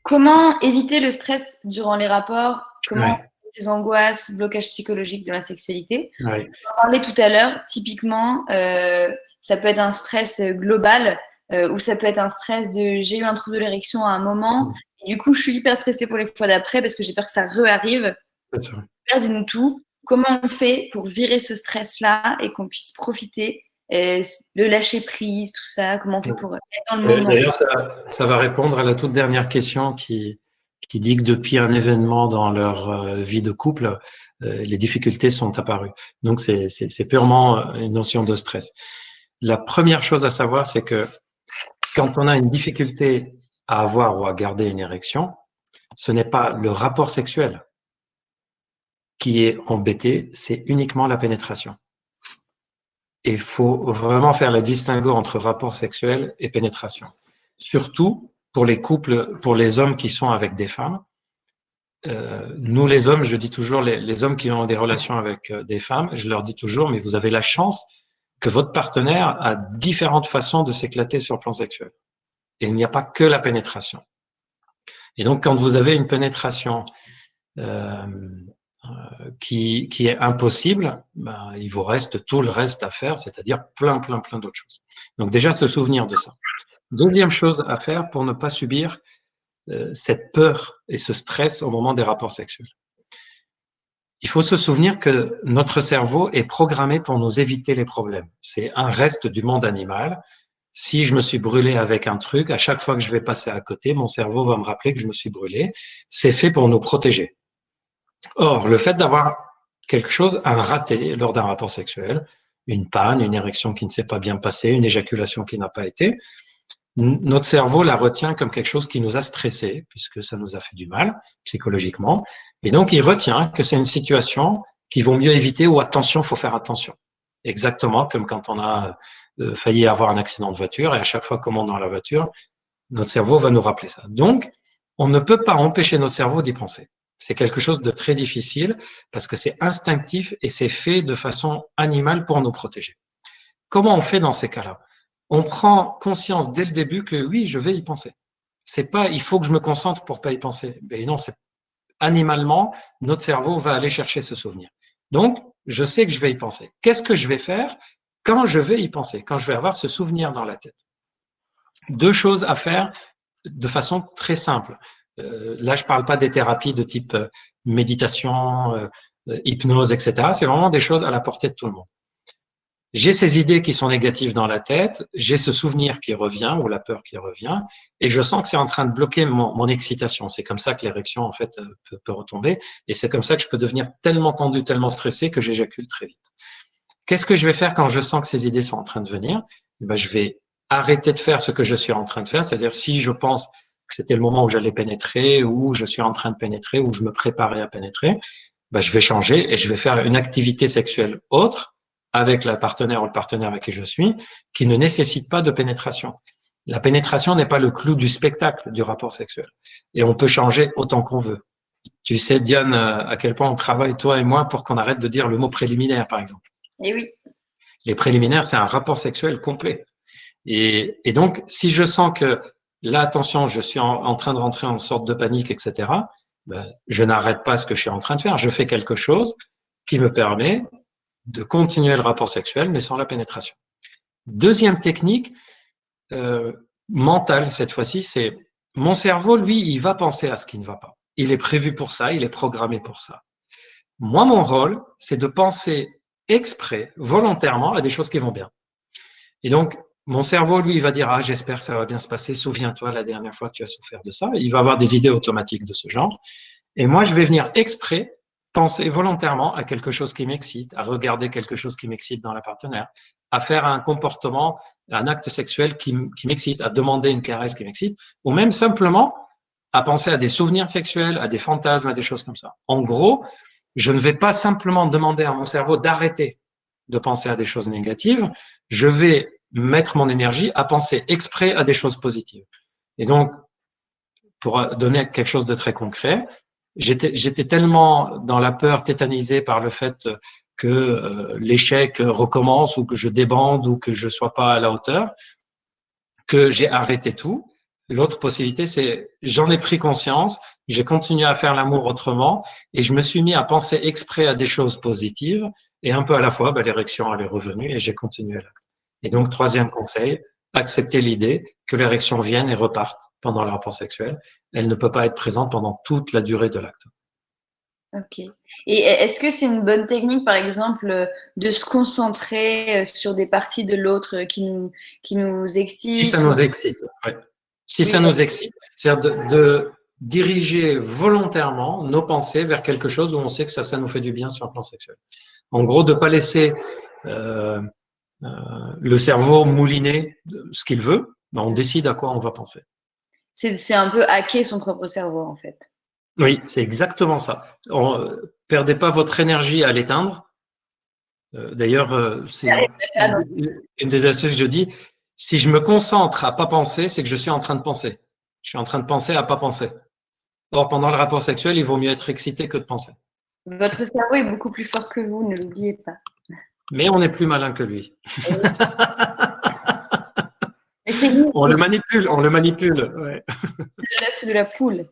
Comment éviter le stress durant les rapports? Comment Ouais, éviter ces angoisses, blocages psychologiques de la sexualité? ouais. On parlait tout à l'heure, typiquement, ça peut être un stress global ou ça peut être un stress de j'ai eu un trouble de l'érection à un moment, et du coup je suis hyper stressée pour les fois d'après parce que j'ai peur que ça re-arrive. C'est ça. Dis-nous tout. Comment on fait pour virer ce stress-là et qu'on puisse profiter, le lâcher prise, tout ça? Comment on fait pour être dans le moment? D'ailleurs, ça va répondre à la toute dernière question qui dit que depuis un événement dans leur vie de couple, les difficultés sont apparues. Donc, c'est purement une notion de stress. La première chose à savoir, c'est que quand on a une difficulté à avoir ou à garder une érection, ce n'est pas le rapport sexuel qui est embêté, c'est uniquement la pénétration. Et il faut vraiment faire le distinguo entre rapport sexuel et pénétration. Surtout pour les couples, pour les hommes qui sont avec des femmes. Nous, les hommes, je dis toujours, les hommes qui ont des relations avec des femmes, je leur dis toujours, mais vous avez la chance que votre partenaire a différentes façons de s'éclater sur le plan sexuel. Et il n'y a pas que la pénétration. Et donc, quand vous avez une pénétration euh, qui est impossible, ben, il vous reste tout le reste à faire, c'est-à-dire plein d'autres choses. Donc déjà, se souvenir de ça. Deuxième chose à faire pour ne pas subir cette peur et ce stress au moment des rapports sexuels. Il faut se souvenir que notre cerveau est programmé pour nous éviter les problèmes. C'est un reste du monde animal. Si je me suis brûlé avec un truc, à chaque fois que je vais passer à côté, mon cerveau va me rappeler que je me suis brûlé. C'est fait pour nous protéger. Or, le fait d'avoir quelque chose, un raté lors d'un rapport sexuel, une panne, une érection qui ne s'est pas bien passée, une éjaculation qui n'a pas été, notre cerveau la retient comme quelque chose qui nous a stressé, puisque ça nous a fait du mal psychologiquement. Et donc, il retient que c'est une situation qu'il vaut mieux éviter ou attention, faut faire attention. Exactement comme quand on a failli avoir un accident de voiture et à chaque fois qu'on monte dans la voiture, notre cerveau va nous rappeler ça. Donc, on ne peut pas empêcher notre cerveau d'y penser. C'est quelque chose de très difficile parce que c'est instinctif et c'est fait de façon animale pour nous protéger. Comment on fait dans ces cas-là? On prend conscience dès le début que oui, je vais y penser. C'est pas, il faut que je me concentre pour pas y penser. Mais non, c'est animalement, notre cerveau va aller chercher ce souvenir. Donc, je sais que je vais y penser. Qu'est-ce que je vais faire quand je vais y penser, quand je vais avoir ce souvenir dans la tête? Deux choses à faire de façon très simple. Là, je parle pas des thérapies de type méditation, hypnose, etc. C'est vraiment des choses à la portée de tout le monde. J'ai ces idées qui sont négatives dans la tête, j'ai ce souvenir qui revient ou la peur qui revient, et je sens que c'est en train de bloquer mon excitation. C'est comme ça que l'érection en fait peut retomber, et c'est comme ça que je peux devenir tellement tendu, tellement stressé que j'éjacule très vite. Qu'est-ce que je vais faire quand je sens que ces idées sont en train de venir? Ben, je vais arrêter de faire ce que je suis en train de faire, c'est-à-dire si je pense que c'était le moment où j'allais pénétrer, ou je suis en train de pénétrer, ou je me préparais à pénétrer, ben, je vais changer et je vais faire une activité sexuelle autre avec la partenaire ou le partenaire avec qui je suis, qui ne nécessite pas de pénétration. La pénétration n'est pas le clou du spectacle du rapport sexuel. Et on peut changer autant qu'on veut. Tu sais, Diane, à quel point on travaille, toi et moi, pour qu'on arrête de dire le mot préliminaire, par exemple. Et oui. Les préliminaires, c'est un rapport sexuel complet. Et donc, si je sens que là, attention, je suis en train de rentrer en sorte de panique, etc., ben, je n'arrête pas ce que je suis en train de faire. Je fais quelque chose qui me permet de continuer le rapport sexuel, mais sans la pénétration. Deuxième technique, mentale cette fois-ci, c'est mon cerveau, lui, il va penser à ce qui ne va pas. Il est prévu pour ça, il est programmé pour ça. Moi, mon rôle, c'est de penser exprès, volontairement, à des choses qui vont bien. Et donc, mon cerveau, lui, il va dire, ah, j'espère que ça va bien se passer, souviens-toi la dernière fois que tu as souffert de ça. Il va avoir des idées automatiques de ce genre. Et moi, je vais venir exprès penser volontairement à quelque chose qui m'excite, à regarder quelque chose qui m'excite dans la partenaire, à faire un comportement, un acte sexuel qui m'excite, à demander une caresse qui m'excite, ou même simplement à penser à des souvenirs sexuels, à des fantasmes, à des choses comme ça. En gros, je ne vais pas simplement demander à mon cerveau d'arrêter de penser à des choses négatives, je vais mettre mon énergie à penser exprès à des choses positives. Et donc, pour donner quelque chose de très concret, j'étais tellement dans la peur, tétanisé par le fait que l'échec recommence ou que je débande ou que je sois pas à la hauteur, que j'ai arrêté tout. L'autre possibilité, c'est j'en ai pris conscience, j'ai continué à faire l'amour autrement et je me suis mis à penser exprès à des choses positives et un peu à la fois, l'érection elle est revenue et j'ai continué l'acte. Et donc, troisième conseil, accepter l'idée que l'érection vienne et reparte pendant le rapport sexuel. Elle ne peut pas être présente pendant toute la durée de l'acte. Ok. Et est-ce que c'est une bonne technique, par exemple, de se concentrer sur des parties de l'autre qui nous Si ça excitent ou... nous excite, ouais. Si Oui, ça nous excite, c'est-à-dire de diriger volontairement nos pensées vers quelque chose où on sait que ça nous fait du bien sur le plan sexuel. En gros, de ne pas laisser euh, euh, le cerveau mouliner ce qu'il veut, on décide à quoi on va penser. c'est un peu hacker son propre cerveau, en fait. Oui, c'est exactement ça. Perdez pas votre énergie à l'éteindre. D'ailleurs, c'est Ah non. une des astuces que je dis. Si je me concentre à pas penser, c'est que je suis en train de penser. Je suis en train de penser à pas penser. Or, pendant le rapport sexuel, il vaut mieux être excité que de penser. Votre cerveau est beaucoup plus fort que vous, ne l'oubliez pas. Mais on est plus malin que lui. Et c'est lui, On le manipule, on le manipule. Ouais. l'œuf de la poule.